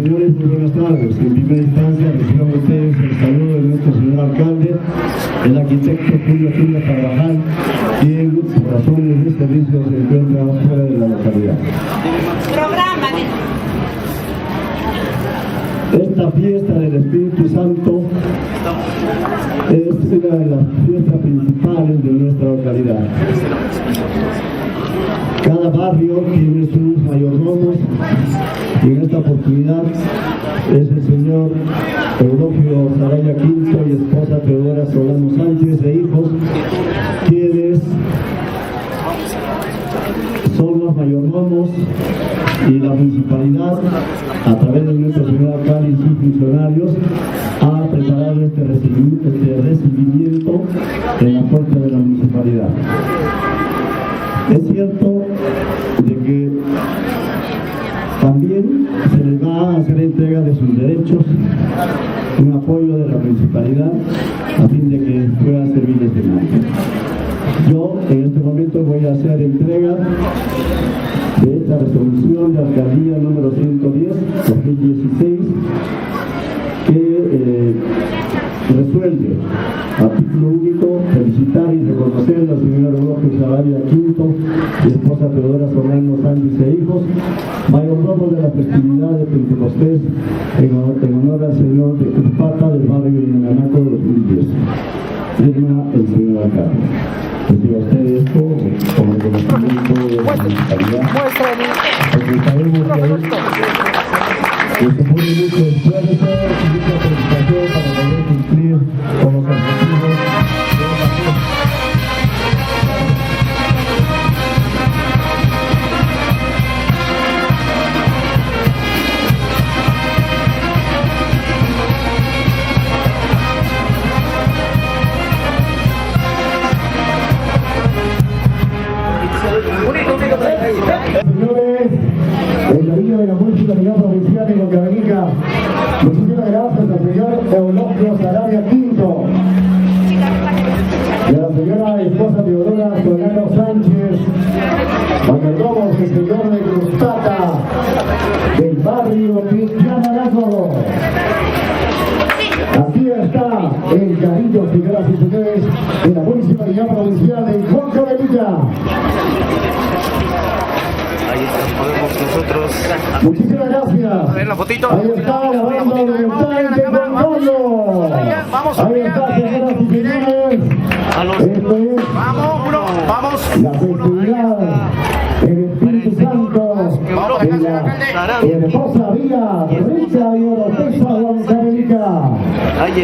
Señores, muy buenas tardes. En primera instancia reciban ustedes el saludo de nuestro señor alcalde, el arquitecto Julio Carvajal, quien por razones de servicio se encuentra fuera de la localidad. Esta fiesta del Espíritu Santo es una de las fiestas principales de nuestra localidad. Cada barrio tiene sus mayordomos y en esta oportunidad es el señor Eulogio Saraya Quinto y esposa Teodora Solano Sánchez e hijos, quienes son los mayordomos, y la municipalidad, a través de nuestro señor alcalde y sus funcionarios, ha preparado este recibimiento en la puerta de la municipalidad. Es cierto de que también se les va a hacer entrega de sus derechos, un apoyo de la municipalidad a fin de que pueda servirles de nada. Yo en este momento voy a hacer entrega de esta resolución de alcaldía número 110/2016 que resuelve, artículo único, felicitar y reconocer a la señora Eulogio Saraya Quinto y esposa Teodora Solano Sánchez e hijos, mayordomos de la festividad de Pentecostés en honor al señor de Cuspata del barrio de Inamanaco de 2010. firma el señor alcalde. Les digo a ustedes esto como reconocimiento de la municipalidad, porque sabemos que se pone mucho esfuerzo y mucha predicación para poder cumplir con los objetivos de la Señores, el cariño de la Municipalidad Provincial de Huancavelica, muchísimas gracias al señor Eulogio Sarabia Quinto y a la señora esposa Teodora Solano Sánchez, mayordomos del señor de Cruzpata, del barrio Cristiana Lazo. Aquí está el cariño, señoras y señores, de la Municipalidad Provincial de Huancavelica. Ahí podemos nosotros. Muchísimas gracias. A ver la fotito. Ahí está la banda oriental de Gonzalo. Vamos, Ahí está, señoras y señores. Esto es Vamos, uno, vamos. la festividad del Espíritu Santo de la hermosa vía rica y orotesa Huancavelica. Ahí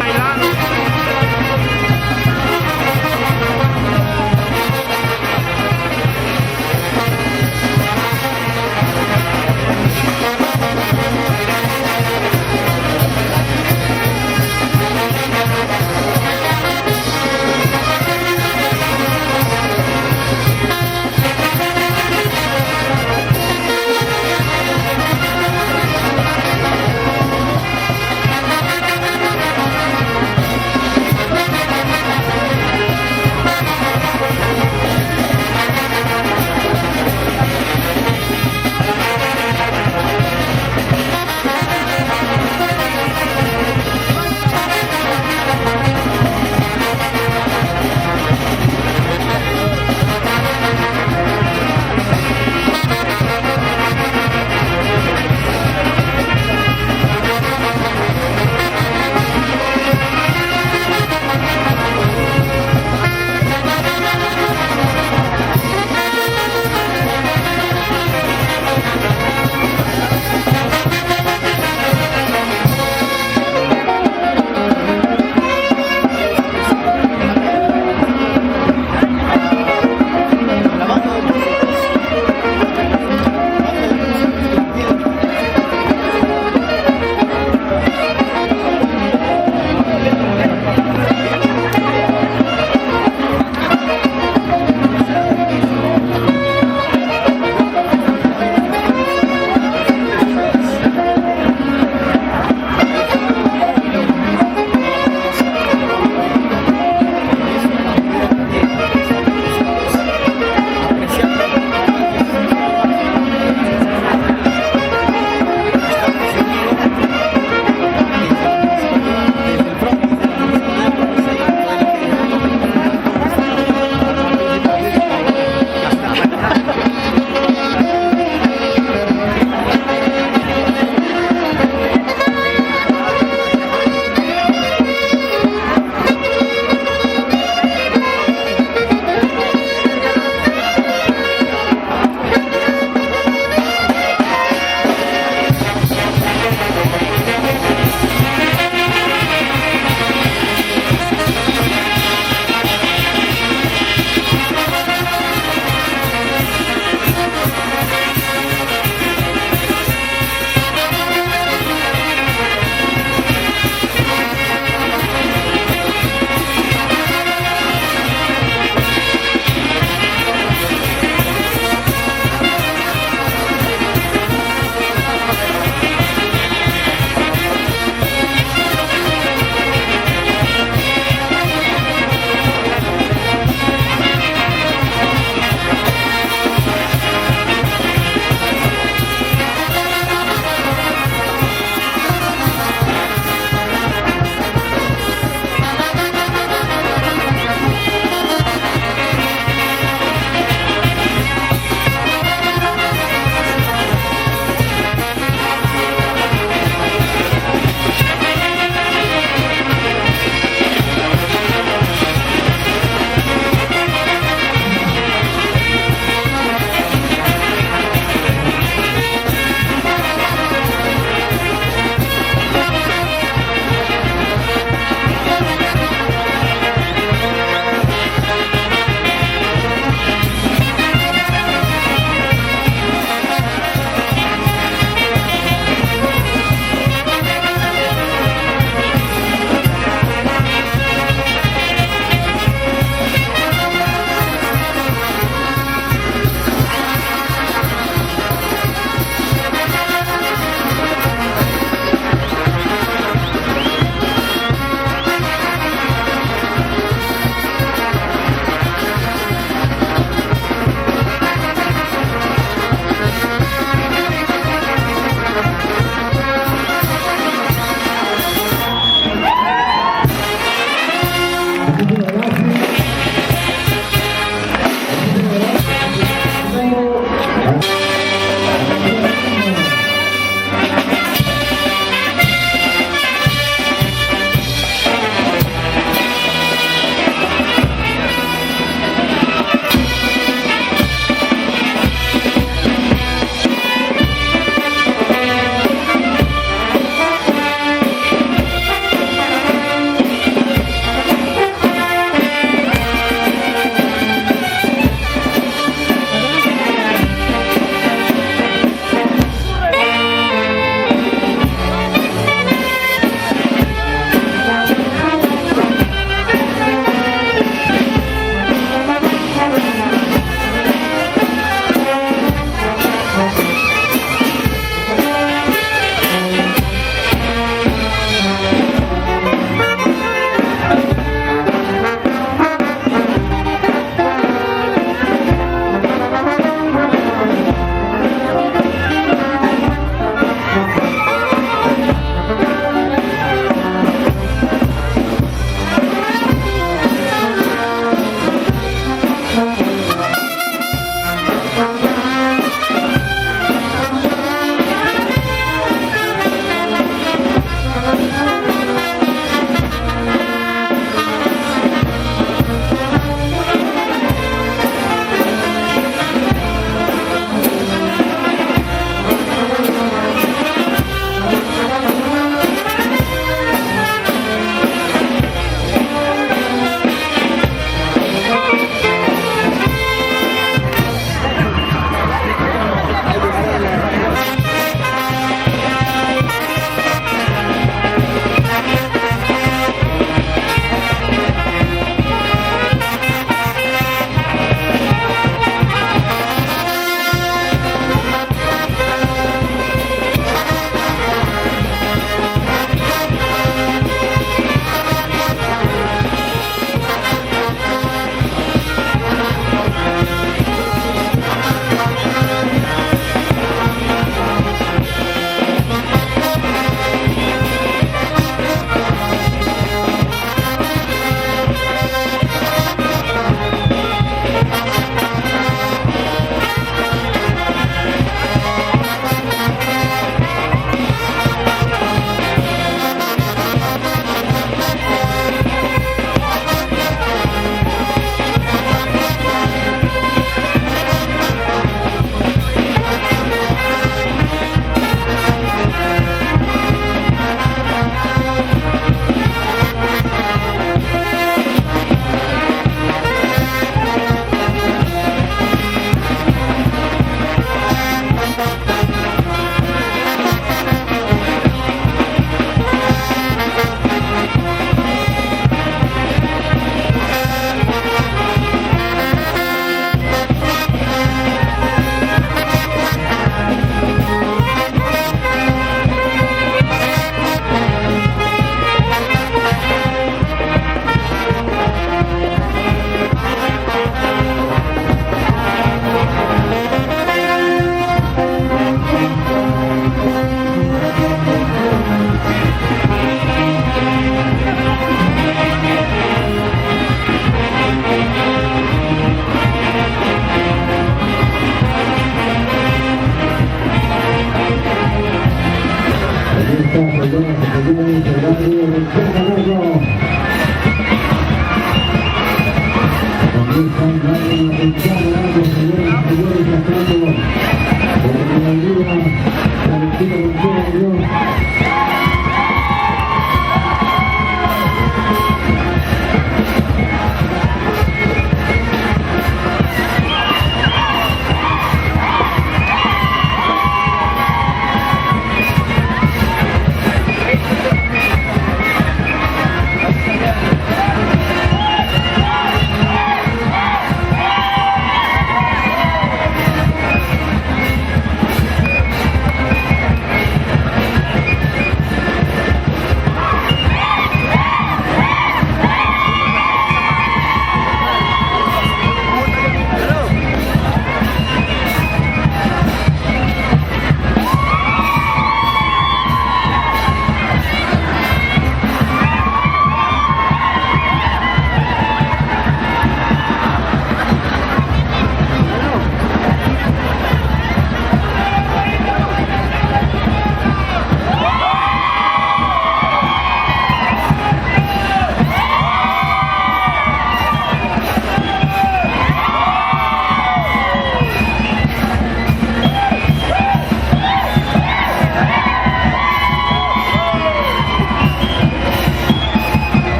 Muchísimas gracias.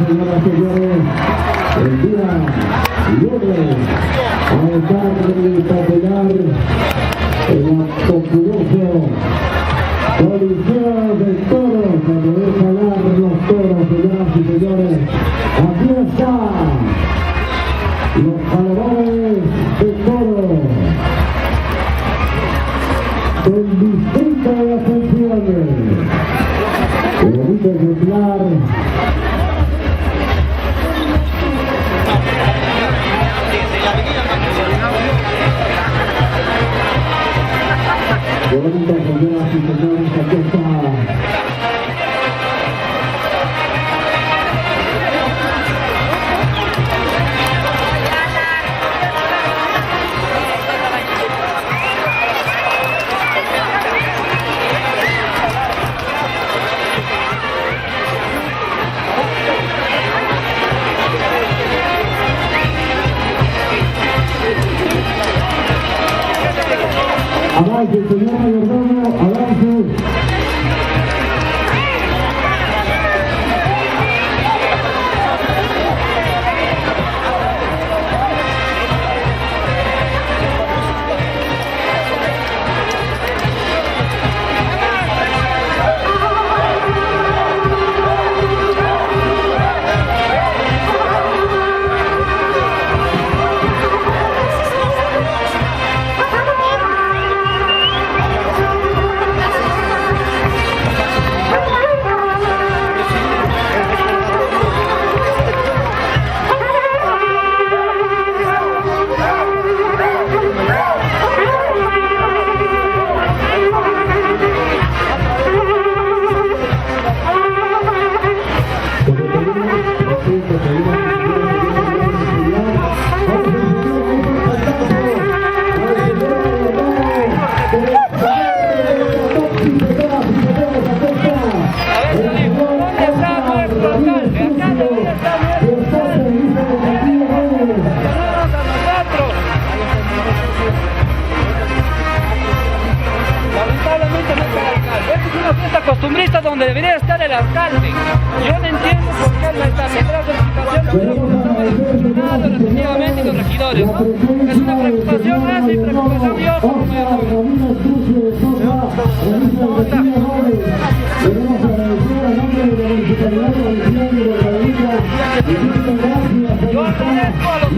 señoras y señores, el día lunes a estar de papelar el populoso Coliseo de Toros, donde deben jalar los toros, señoras y señores. Aquí están los jaladores de toros del distrito de Ascensión. El bonito ejemplar qué bonito, señoras y señores, aquí está. Avance, señor mayordomo, avance. Costumbrista donde debería estar el alcalde. Yo no entiendo por qué no está mientras la respectivamente los regidores, ¿no? Es una preocupación más y preocupación yo como yo agradezco a los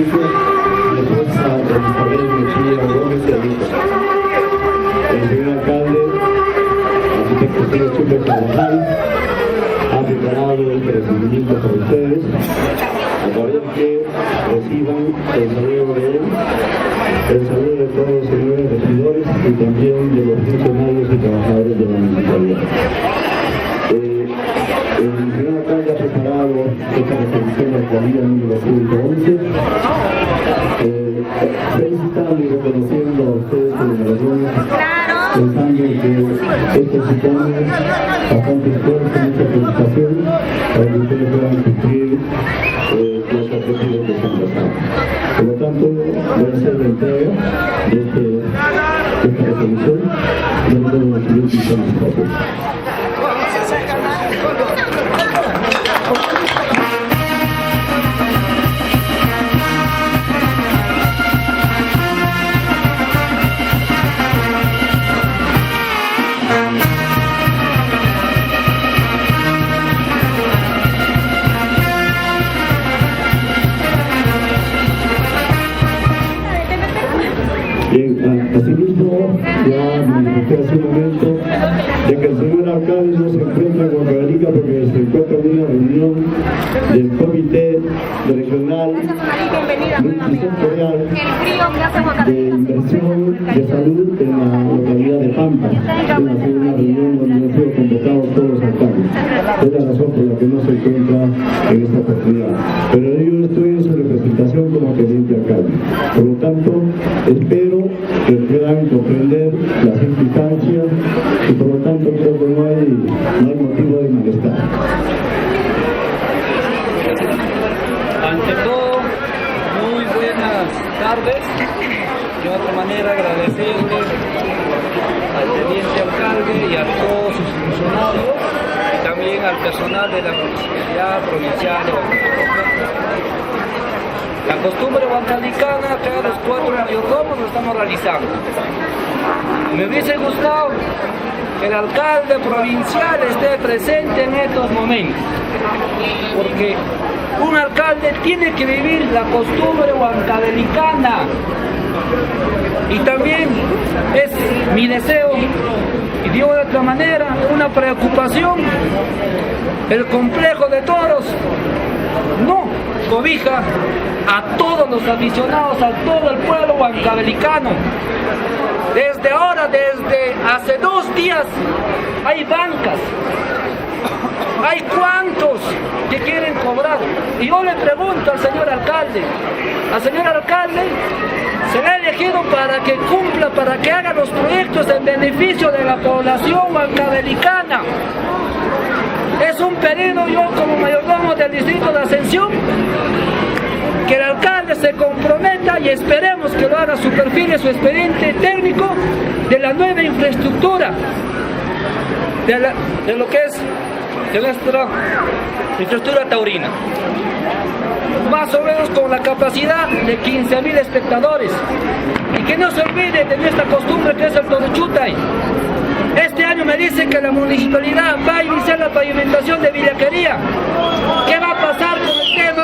Justicia, la esposa Isabel Mejía Gómez y Alito. El señor alcalde, arquitecto Sergio Chupe Carvajal, ha preparado el recibimiento para ustedes. Acabé que reciban el saludo de él, el saludo de todos los señores regidores y también de los funcionarios y trabajadores de la municipalidad. El señor alcalde ha preparado esta resolución de alcaldía número 111, felicitando y reconociendo a ustedes por la razón, pensando que esto supone bastante esfuerzo, mucha preocupación para que ustedes puedan cumplir los objetivos que se han trazado. Por lo tanto, voy a hacer la entrega de esta resolución dentro de los siguientes pasos. Bien, asimismo, ya manifesté hace un momento de que el señor alcalde no se encuentra en Huancavelica porque se encuentra en una reunión del comité regional multisectorial de inversión de salud en la localidad de Pampa. Ha sido una reunión donde han sido convocados todos los alcaldes. Es la razón por la que no se encuentra en esta oportunidad. Pero yo estoy en su representación como teniente alcalde. Por lo tanto, espero que puedan comprender las implicancias y por lo tanto creo que no hay motivo de malestar. Ante todo, muy buenas tardes. De otra manera agradecerle al teniente alcalde y a todos sus funcionarios y también al personal de la Municipalidad Provincial de Huancavelica. La costumbre huancavelicana, cada los 4 mayordomos lo estamos realizando. Me hubiese gustado que el alcalde provincial esté presente en estos momentos, porque un alcalde tiene que vivir la costumbre huancavelicana. Y también es mi deseo, y digo de otra manera, una preocupación, el complejo de toros no cobija a todos los aficionados, a todo el pueblo huancavelicano. Desde ahora, desde hace 2 días, hay bancas, hay cuantos que quieren cobrar. Y yo le pregunto al señor alcalde, se le ha elegido para que cumpla, para que haga los proyectos en beneficio de la población huancavelicana. Es un pedido, yo como mayordomo del distrito de Ascensión, que el alcalde se comprometa y esperemos que lo haga su perfil y su expediente técnico de la nueva infraestructura, de lo que es de nuestra infraestructura taurina. Más o menos con la capacidad de 15.000 espectadores. Y que no se olvide de nuestra costumbre que es el Toruchutay. Este año me dicen que la municipalidad va a iniciar la pavimentación de Villaquería. ¿Qué va a pasar con el tema